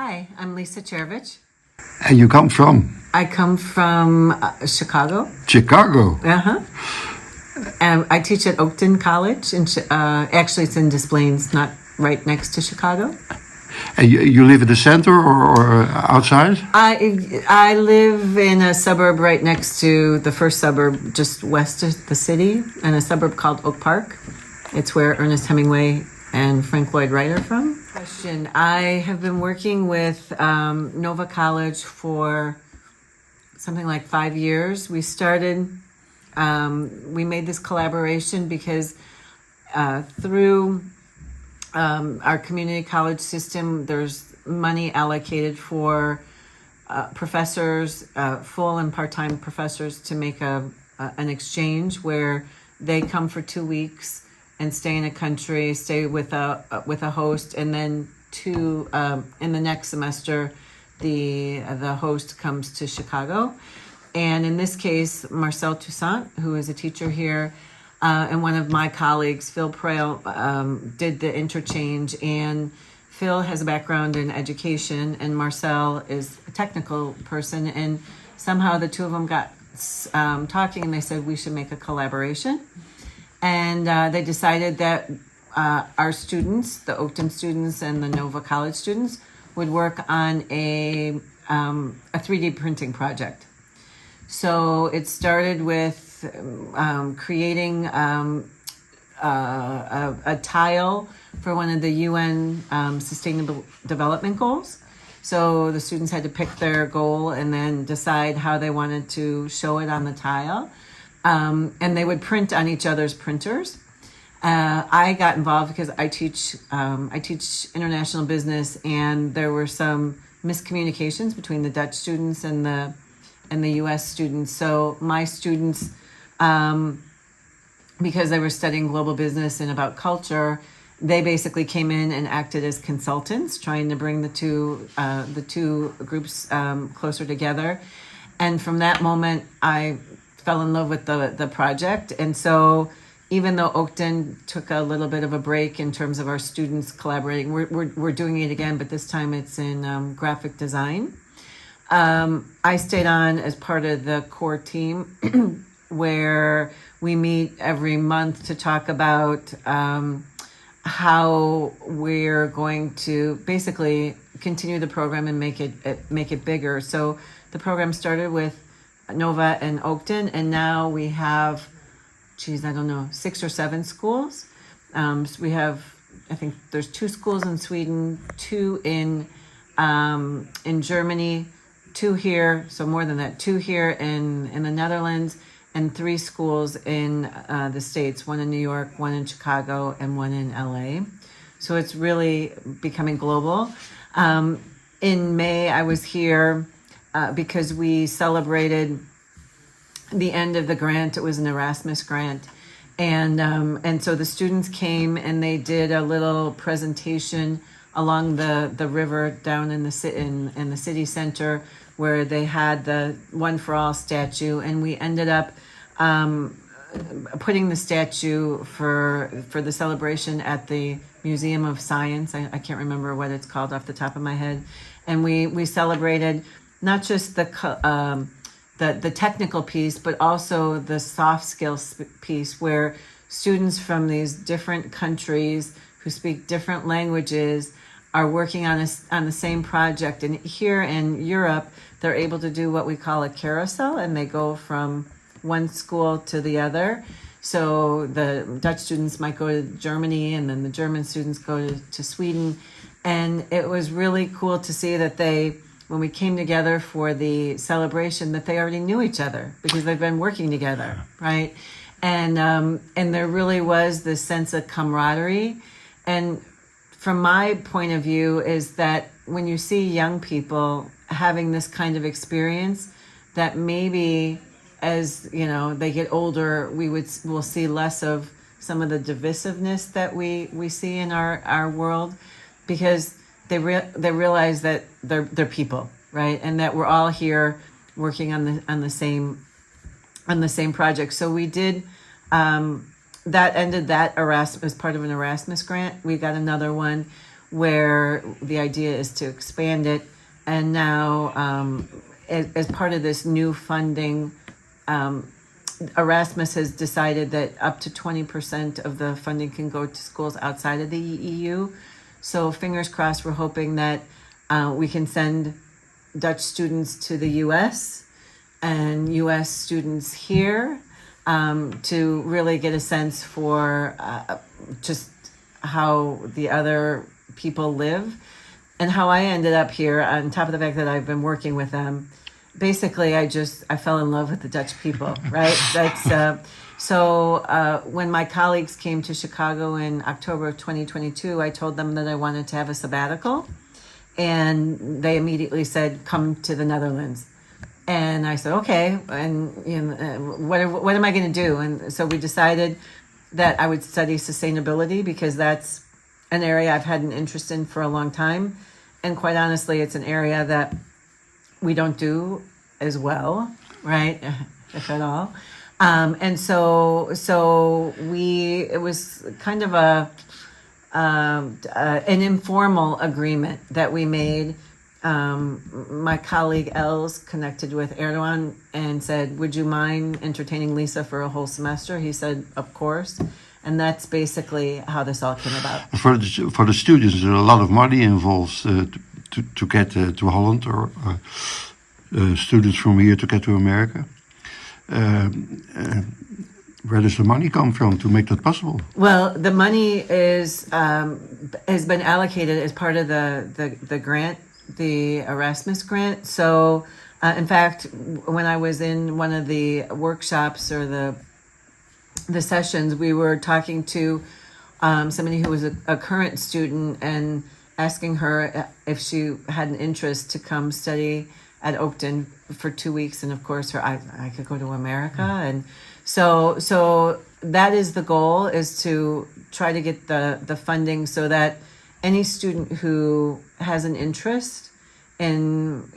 Hi, I'm Lisa Cherivtch. And you come from? I come from Chicago. Chicago. Uh-huh. And I teach at Oakton College. Actually, it's in Des Plaines, not right next to Chicago. And you live in the center or outside? I live in a suburb right next to the first suburb, just west of the city, in a suburb called Oak Park. It's where Ernest Hemingway and Frank Lloyd Wright are from. I have been working with Nova College for something like 5 years. We made this collaboration because through our community college system, there's money allocated for professors, full and part-time professors, to make an exchange where they come for 2 weeks and stay in a country, stay with a host, and then in the next semester, the host comes to Chicago. And in this case, Marcel Toussaint, who is a teacher here, and one of my colleagues, Phil Prale, did the interchange. And Phil has a background in education, and Marcel is a technical person. And somehow the two of them got talking, and they said we should make a collaboration. And they decided that our students, the Oakton students and the Nova College students, would work on a 3D printing project. So it started with creating a tile for one of the UN Sustainable Development Goals. So the students had to pick their goal and then decide how they wanted to show it on the tile. And they would print on each other's printers. I got involved because I teach international business, and there were some miscommunications between the Dutch students and the U.S. students. So my students, because they were studying global business and about culture, they basically came in and acted as consultants, trying to bring the two groups closer together. And from that moment, I fell in love with the project. And so even though Oakton took a little bit of a break in terms of our students collaborating, we're doing it again, but this time it's in graphic design. I stayed on as part of the core team where we meet every month to talk about how we're going to basically continue the program and make it bigger. So the program started with Nova and Oakton, and now we have, 6 or 7 schools. So we have, I think there's 2 schools in Sweden, 2 in Germany, 2 here, so more than that, 2 here in the Netherlands, and 3 schools in the States, 1 in New York, 1 in Chicago, and 1 in LA. So it's really becoming global. In May, I was here because we celebrated the end of the grant. It was an Erasmus grant. And so the students came and they did a little presentation along the river down in the city center, where they had the One for All statue, and we ended up putting the statue for the celebration at the Museum of Science. I can't remember what it's called off the top of my head. And we celebrated not just the technical piece, but also the soft skills piece, where students from these different countries who speak different languages are working on the same project. And here in Europe, they're able to do what we call a carousel, and they go from one school to the other. So the Dutch students might go to Germany, and then the German students go to Sweden. And it was really cool to see that when we came together for the celebration, that they already knew each other because they've been working together, right? And there really was this sense of camaraderie. And from my point of view is that when you see young people having this kind of experience, that maybe as they get older, we'll see less of some of the divisiveness that we see in our world, because they realize that they're people, right? And that we're all here working on the same project. So we did that ended that Erasmus, as part of an Erasmus grant. We got another one where the idea is to expand it. And now, as part of this new funding, Erasmus has decided that up to 20% of the funding can go to schools outside of the EU. So fingers crossed, we're hoping that we can send Dutch students to the US and US students here to really get a sense for just how the other people live. And how I ended up here, on top of the fact that I've been working with them, basically I fell in love with the Dutch people, right? So when my colleagues came to Chicago in October of 2022, I told them that I wanted to have a sabbatical, and they immediately said, come to the Netherlands. And I said, okay, and what am I going to do? And so we decided that I would study sustainability, because that's an area I've had an interest in for a long time. And quite honestly, it's an area that we don't do as well, right? If at all. And so it was kind of an informal agreement that we made. My colleague Els connected with Erdogan and said, would you mind entertaining Lisa for a whole semester? He said, of course. And that's basically how this all came about. For the students, there's a lot of money involved to get to Holland, or students from here to get to America. Where does the money come from to make that possible? Well, the money has been allocated as part of the grant, the Erasmus grant. So, in fact, when I was in one of the workshops or the sessions, we were talking to somebody who was a current student and asking her if she had an interest to come study at Oakton for 2 weeks. And of course, I could go to America. And so that is the goal, is to try to get the funding so that any student who has an interest in,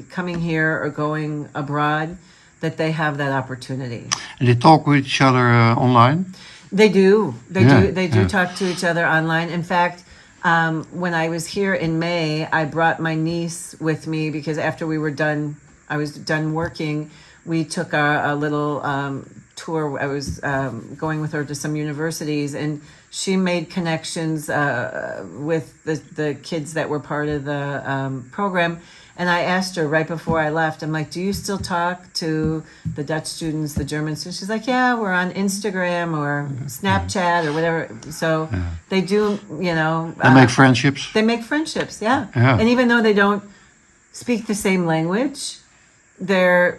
coming here or going abroad, that they have that opportunity. And they talk with each other online? They do. They do talk to each other online. In fact, when I was here in May, I brought my niece with me, because after I was done working, we took a little tour. I was going with her to some universities, and she made connections with the kids that were part of the program. And I asked her right before I left, I'm like, do you still talk to the Dutch students, the German students? She's like, yeah, we're on Instagram or Snapchat or whatever. So they do, They make friendships. They make friendships, yeah. And even though they don't speak the same language, they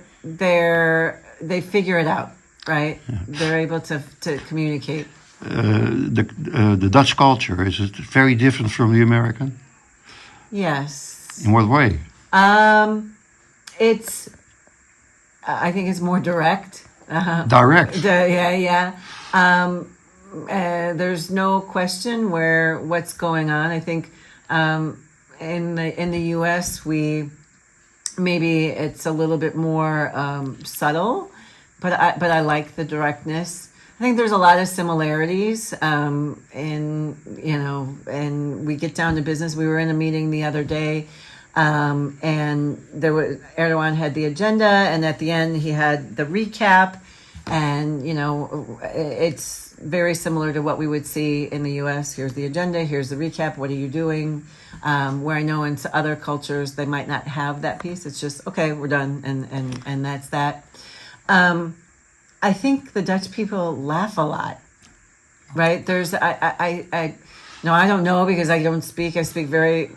figure it out, right? Yeah. They're able to communicate. The Dutch culture, is it very different from the American? Yes. In what way? I think it's more direct. Direct? Yeah. There's no question what's going on. I think in the U.S. maybe it's a little bit more subtle, but I like the directness. I think there's a lot of similarities, and we get down to business. We were in a meeting the other day, and Erdogan had the agenda, and at the end he had the recap, and it's very similar to what we would see in the U.S. Here's the agenda, here's the recap, what are you doing? Where I know in other cultures they might not have that piece. It's just, okay, we're done, and that's that. I think the Dutch people laugh a lot, right? I don't know, because I don't speak. I speak to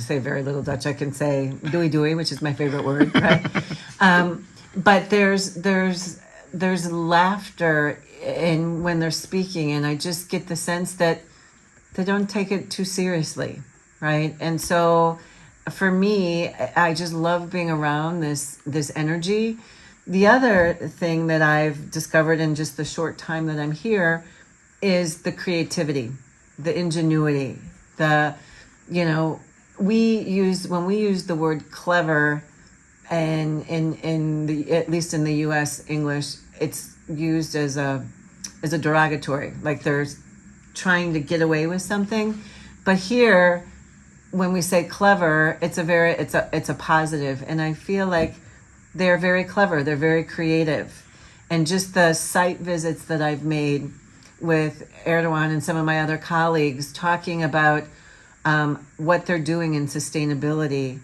say very little Dutch. I can say doei doei, which is my favorite word, right? But there's laughter when they're speaking, and I just get the sense that they don't take it too seriously, right? And so for me, I just love being around this energy. The other thing that I've discovered in just the short time that I'm here is the creativity, the ingenuity, when we use the word clever, and at least in the U.S. English, it's used as a derogatory, like they're trying to get away with something. But here, when we say clever, it's a positive, and I feel like they're very clever. They're very creative, and just the site visits that I've made with Erdogan and some of my other colleagues talking about what they're doing in sustainability,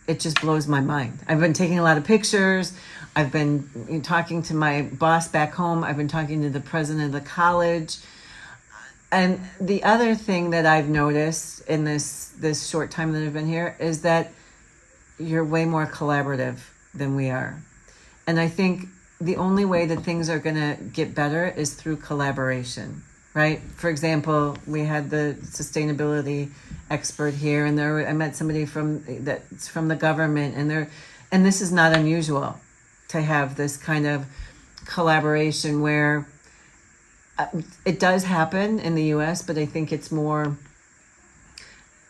it just blows my mind. I've been taking a lot of pictures. I've been talking to my boss back home. I've been talking to the president of the college. And the other thing that I've noticed in this short time that I've been here is that you're way more collaborative than we are. And I think the only way that things are going to get better is through collaboration, right? For example, we had the sustainability expert here, and I met somebody that's from the government, and this is not unusual to have this kind of collaboration where it does happen in the U.S., but I think it's more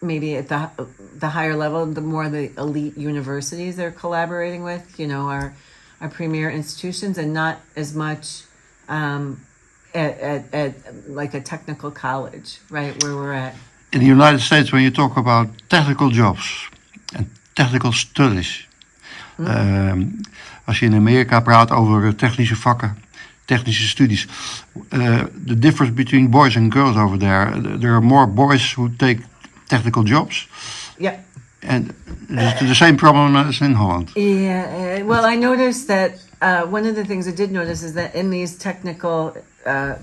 maybe at the higher level, the more the elite universities they're collaborating with, our premier institutions, and not as much at like a technical college, right, where we're at. In the United States, when you talk about technical jobs and technical studies, als je in Amerika praat over technische vakken, technische studies, the difference between boys and girls over there are more boys who take technical jobs. Yeah. And it's the same problem as in Holland. Yeah. Well, I noticed that one of the things I did notice is that in these technical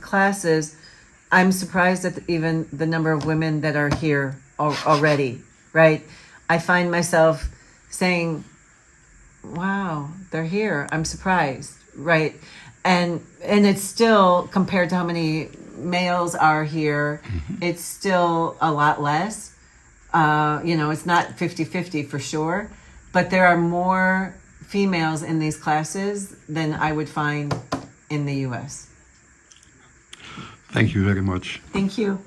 classes, I'm surprised at even the number of women that are here already, right? I find myself saying, wow, they're here. I'm surprised, right? And it's still, compared to how many males are here, it's still a lot less. It's not 50-50 for sure, but there are more females in these classes than I would find in the U.S. Thank you very much. Thank you.